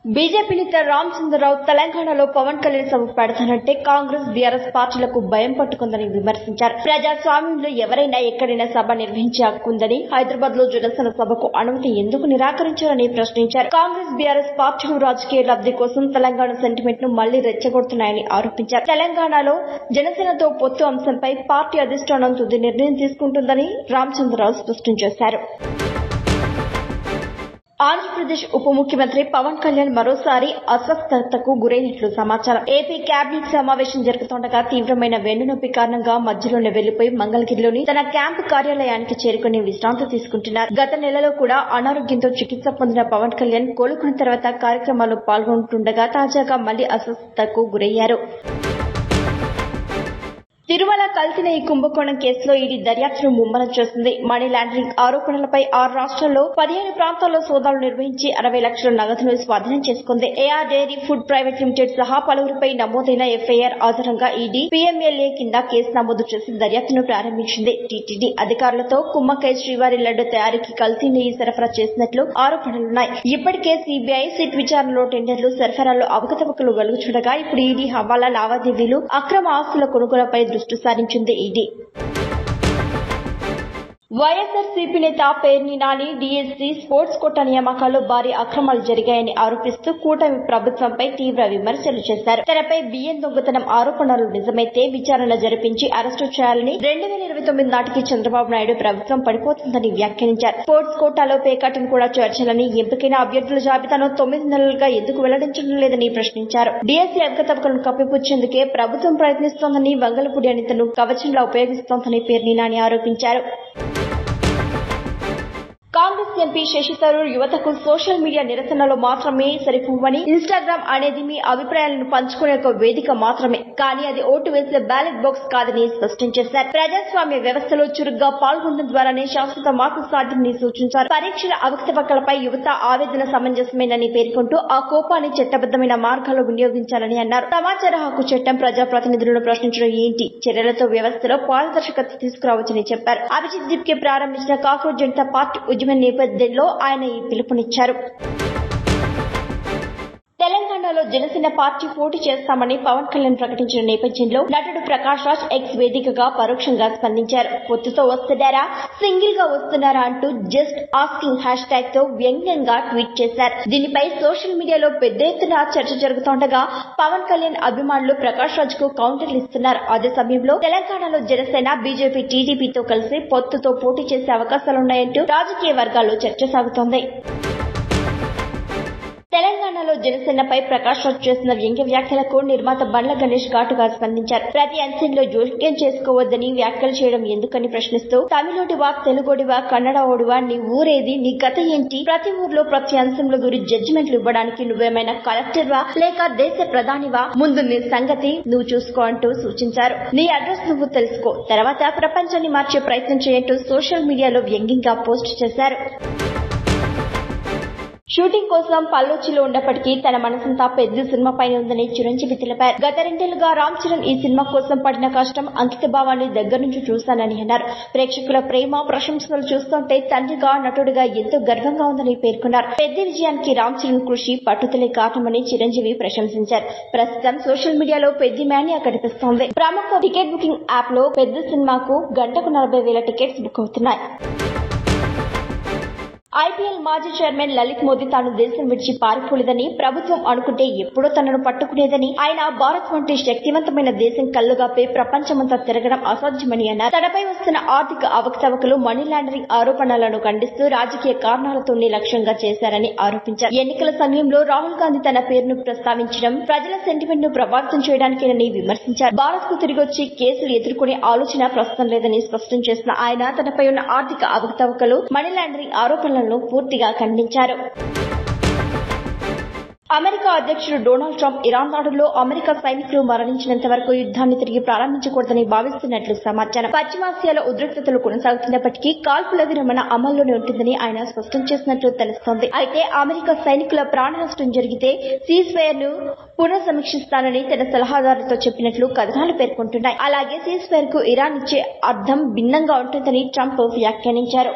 BJP నేత రామచంద్రరావు తెలంగాణలో పవన్ కళ్యాణ్ సభ పెడతానంటే Congress BRS పార్టీలకు భయం పట్టుకుందని విమర్శించారు. ప్రజాస్వామ్యంలో ఎవరైనా ఎక్కడైనా సభ నిర్వహించే హక్కుందని, హైదరాబాద్ లో జనసేన సభకు అనుమతి ఎందుకు నిరాకరించారని ప్రశ్నించారు. కాంగ్రెస్ బీఆర్ఎస్ పార్టీలు రాజకీయ లబ్ధి కోసం తెలంగాణ సెంటిమెంట్ ను మళ్లీ రెచ్చగొడుతున్నాయని ఆరోపించారు. తెలంగాణలో జనసేనతో పొత్తు అంశంపై పార్టీ అధిష్టానం తుది నిర్ణయం తీసుకుంటుందని రామచంద్రరావు స్పష్టం చేశారు. ఆంధ్రప్రదేశ్ ఉప ముఖ్యమంత్రి పవన్ కళ్యాణ్ మరోసారి అస్వస్థతకు గురైనట్లు సమాచారం. ఏపీ కేబినెట్ సమావేశం జరుగుతుండగా తీవ్రమైన వెన్నునొప్పి కారణంగా మధ్యలోనే వెళ్లిపోయి మంగళగిరిలోని తన క్యాంపు కార్యాలయానికి చేరుకుని విశ్రాంతి తీసుకుంటున్నారు. గత నెలలో కూడా అనారోగ్యంతో చికిత్స పొందిన పవన్ కళ్యాణ్ కోలుకున్న తర్వాత కార్యక్రమాల్లో పాల్గొంటుండగా తాజాగా మళ్లీ అస్వస్థతకు గురయ్యారు. తిరుమల కల్తీ కుంభకోణం కేసులో ఈడీ దర్యాప్తును ముమ్మరం చేస్తుంది. మనీ లాండరింగ్ ఆరోపణలపై 6 రాష్ట్రాల్లో 15 ప్రాంతాల్లో సోదాలు నిర్వహించి 60 లక్షల నగదును స్వాధీనం చేసుకుంది. AR dairy food private limited సహా పలువురిపై నమోదైన ఎఫ్ఐఆర్ ఆధారంగా ఈడీ పీఎంఎల్ఏ కింద కేసు నమోదు చేసి దర్యాప్తును ప్రారంభించింది. టీటీడీ అధికారులతో కుమ్మక్కై శ్రీవారి లడ్డు తయారీకి కల్తీ నెయ్యి సరఫరా చేసినట్లు ఆరోపణలున్నాయి. ఇప్పటికే సీబీఐ సిట్ విచారణలో టెండర్లు సరఫరాలో అవకతవకలు వెలుగుచూడగా ఇప్పుడు ఈడీ హవాలా లావాదేవీలు, అక్రమ ఆస్తుల కొనుగోలుపై దృష్టి సారించింది. ఈడీ వైఎస్ఆర్సీపీ నేత Perni Nani DSC sports quota నియామకాల్లో భారీ అక్రమాలు జరిగాయని ఆరోపిస్తూ కూటమి ప్రభుత్వంపై తీవ్ర విమర్శలు చేశారు. తనపై బియ్యం దొంగతనం ఆరోపణలు నిజమైతే విచారణ జరిపించి అరెస్టు చేయాలని 2029 నాటికి చంద్రబాబు నాయుడు ప్రభుత్వం పడిపోతుందని వ్యాఖ్యానించారు. స్పోర్ట్స్ కోటాలో పేకాటను కూడా చేర్చాలని, ఎంపికైన అభ్యర్థుల జాబితాను 9 నెలలుగా ఎందుకు వెల్లడించడం లేదని ప్రశ్నించారు. డీఎస్సీ అవకతవకలను కప్పిపుచ్చేందుకే ప్రభుత్వం ప్రయత్నిస్తోందని, వంగలపూడి అనితను కవచంలా ఉపయోగిస్తోందని పేర్ని నాని ఆరోపించారు. కాంగ్రెస్ ఎంపీ శశి థరూర్ యువతకు సోషల్ మీడియా నిరసనలో మాత్రమే సరిపోవని, ఇన్స్టాగ్రామ్ అనేది మీ అభిప్రాయాలను పంచుకునే ఒక వేదిక మాత్రమే, కానీ అది ఓటు వేసే బ్యాలెట్ బాక్స్ కాదని స్పష్టం చేశారు. ప్రజాస్వామ్య వ్యవస్థలో చురుగ్గా పాల్గొనడం ద్వారానే శాశ్వత మార్పు సాధ్యమని సూచించారు. పరీక్షల అవకతవకలపై యువత ఆవేదన సమంజసమేనని పేర్కొంటూ ఆ కోపాన్ని చట్టబద్దమైన మార్గాల్లో వినియోగించాలని అన్నారు. సమాచార హక్కు చట్టం ప్రజాప్రతినిధులను ప్రశ్నించడం ఏంటి, చర్యలతో వ్యవస్థలో పారదర్శకత తీసుకురావచ్చని చెప్పారు. అభిజిత్ దిప్కే ప్రారంభించిన కాక్రోచ్ జనతా పార్టీ ఉద్యమ నేపథ్యంలో ఆయన ఈ పిలుపునిచ్చారు. తెలంగాణలో జనసేన పార్టీ పోటీ చేస్తామని పవన్ కళ్యాణ్ ప్రకటించిన నేపథ్యంలో నటుడు ప్రకాష్ రాజ్ ఎక్స్ వేదికగా పరోక్షంగా స్పందించారు. పొత్తుతో వస్తున్నారా, సింగిల్ గా వస్తున్నారా అంటూ జస్ట్ ఆస్కింగ్ హ్యాష్ ట్యాగ్ తో వ్యంగ్యంగా ట్వీట్ చేశారు. దీనిపై సోషల్ మీడియాలో పెద్ద ఎత్తున చర్చ జరుగుతుండగా పవన్ కళ్యాణ్ అభిమానులు ప్రకాష్ రాజ్ కు కౌంటర్లు ఇస్తున్నారు. అదే సమయంలో తెలంగాణలో జనసేన, బీజేపీ, టీడీపీతో కలిసి పొత్తుతో పోటీ చేసే అవకాశాలున్నాయంటూ రాజకీయ వర్గాల్లో చర్చ సాగుతోంది. తెలంగాణలో జనసేనపై ప్రకాష్ రాజ్ చేసిన వ్యంగ్య వ్యాఖ్యలకు నిర్మాత బండ్ల గణేష్ ఘాటుగా స్పందించారు. ప్రతి అంశంలో జోక్యం చేసుకోవద్దని వ్యాఖ్యలు చేయడం ఎందుకని ప్రశ్నిస్తూ, తమిళోడివా, తెలుగోడివా, కన్నడోడివా, నీ ఊరేది, నీ గత ఏంటి, ప్రతి ఊర్లో ప్రతి అంశంలో గురించి జడ్జిమెంట్లు ఇవ్వడానికి నువ్వేమైనా కలెక్టర్వా లేక దేశ ప్రధానివా, ముందు నీ సంగతి నువ్వు చూసుకో అంటూ సూచించారు. నీ అడ్రస్ నువ్వు తెలుసుకో, తర్వాత ప్రపంచాన్ని మార్చే ప్రయత్నం చేయంటూ సోషల్ మీడియాలో వ్యంగ్యంగా పోస్ట్ చేశారు. షూటింగ్ కోసం పల్లోచిలో ఉన్నప్పటికీ తన మనసంతా పెద్ద సినిమాపైనే ఉందని చిరంజీవి తెలిపారు. గత 2 ఏళ్లుగా రామ్ చరణ్ ఈ సినిమా కోసం పడిన కష్టం, అంకిత భావాన్ని దగ్గర నుంచి చూశానని అన్నారు. ప్రేక్షకుల ప్రేమ, ప్రశంసలు చూస్తుంటే తండ్రిగా, నటుడిగా ఎంతో గర్వంగా ఉందని పేర్కొన్నారు. పెద్ద విజయానికి రామ్ చరణ్ కృషి, పట్టుదలే కారణమని చిరంజీవి ప్రశంసించారు. ప్రస్తుతం సోషల్ మీడియాలో పెద్ద మేనియా కనిపిస్తోంది. ప్రముఖ టికెట్ బుకింగ్ యాప్ లో పెద్ద సినిమాకు గంటకు 40,000 టికెట్స్ బుక్ అవుతున్నాయి. ఐపీఎల్ మాజీ చైర్మన్ లలిత్ మోదీ తాను దేశం విడిచి పారిపోలేదని, ప్రభుత్వం అనుకుంటే ఎప్పుడో తనను పట్టుకునేదని, ఆయన భారత్ వంటి శక్తివంతమైన దేశం కళ్లుగాపే ప్రపంచమంతా తిరగడం అసాధ్యమని అన్నారు. తనపై వస్తున్న ఆర్థిక అవకతవకలు, మనీ లాండరింగ్ ఆరోపణలను ఖండిస్తూ రాజకీయ కారణాలతోనే లక్ష్యంగా చేశారని ఆరోపించారు. ఎన్నికల సమయంలో రాహుల్ గాంధీ తన పేరును ప్రస్తావించడం ప్రజల సెంటిమెంట్ ను ప్రభావితం చేయడానికేనని విమర్శించారు. భారత్ కు తిరిగొచ్చి కేసులు ఎదుర్కొనే ఆలోచన ప్రస్తుతం లేదని స్పష్టం చేసిన ఆయన తనపై ఉన్న ఆర్థిక అవకతవకలు, మనీ లాండరింగ్ ఆరోపణలను పూర్తిగా ఖండించారు. అమెరికా అధ్యక్షుడు డొనాల్డ్ ట్రంప్ ఇరాన్ దాడుల్లో అమెరికా సైనికులు మరణించినంత వరకు యుద్ధాన్ని తిరిగి ప్రారంభించకూడదని భావిస్తున్నట్లు సమాచారం. పశ్చిమాసియాలో ఉద్రిక్తతలు కొనసాగుతున్నప్పటికీ కాల్పుల విరమణ అమల్లోనే ఉంటుందని ఆయన స్పష్టం చేసినట్లు తెలుస్తోంది. అయితే అమెరికా సైనికుల ప్రాణ నష్టం జరిగితే సీజ్ ఫైర్ ను పునఃసమీక్షిస్తానని తన సలహాదారులతో చెప్పినట్లు కథనాలు పేర్కొంటున్నాయి. అలాగే సీజ్ ఫైర్ కు ఇరాన్ ఇచ్చే అర్థం భిన్నంగా ఉంటుందని ట్రంప్ వ్యాఖ్యానించారు.